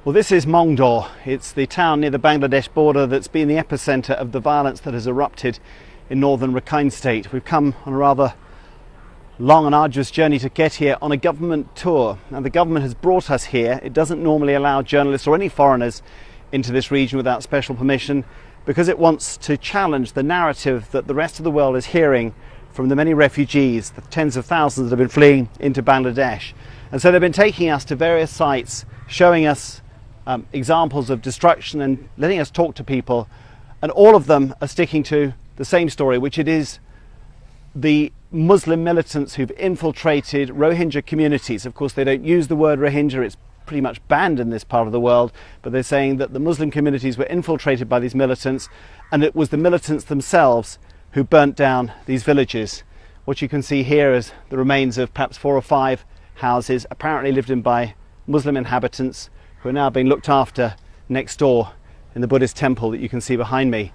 Well, this is Mong Dor. It's the town near the Bangladesh border that's been the epicenter of the violence that has erupted in northern Rakhine State. We've come on a rather long and arduous journey to get here on a government tour. Now, the government has brought us here. It doesn't normally allow journalists or any foreigners into this region without special permission because it wants to challenge the narrative that the rest of the world is hearing from the many refugees, the tens of thousands that have been fleeing into Bangladesh. And so they've been taking us to various sites, showing us examples of destruction and letting us talk to people, and all of them are sticking to the same story, which it is the Muslim militants who've infiltrated Rohingya communities. Of course, they don't use the word Rohingya, it's pretty much banned in this part of the world, but they're saying that the Muslim communities were infiltrated by these militants, and it was the militants themselves who burnt down these villages. What you can see here is the remains of perhaps 4 or 5 houses apparently lived in by Muslim inhabitants who are now being looked after next door in the Buddhist temple that you can see behind me.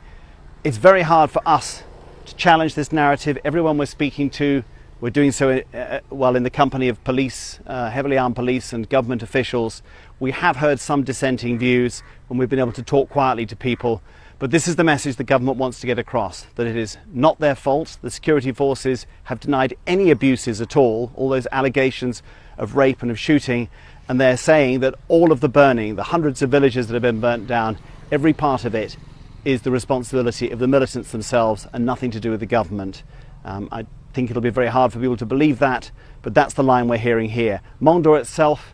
It's very hard for us to challenge this narrative. Everyone we're speaking to, we're doing so in the company of police, heavily armed police and government officials. We have heard some dissenting views when we've been able to talk quietly to people, but this is the message the government wants to get across, that it is not their fault. The security forces have denied any abuses at all those allegations of rape and of shooting, and they're saying that all of the burning, the hundreds of villages that have been burnt down, every part of it is the responsibility of the militants themselves and nothing to do with the government. I think it'll be very hard for people to believe that, but that's the line we're hearing here. Mong Dor itself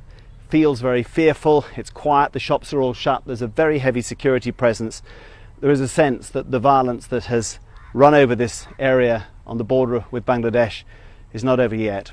feels very fearful. It's quiet, the shops are all shut, there's a very heavy security presence. There is a sense that the violence that has run over this area on the border with Bangladesh is not over yet.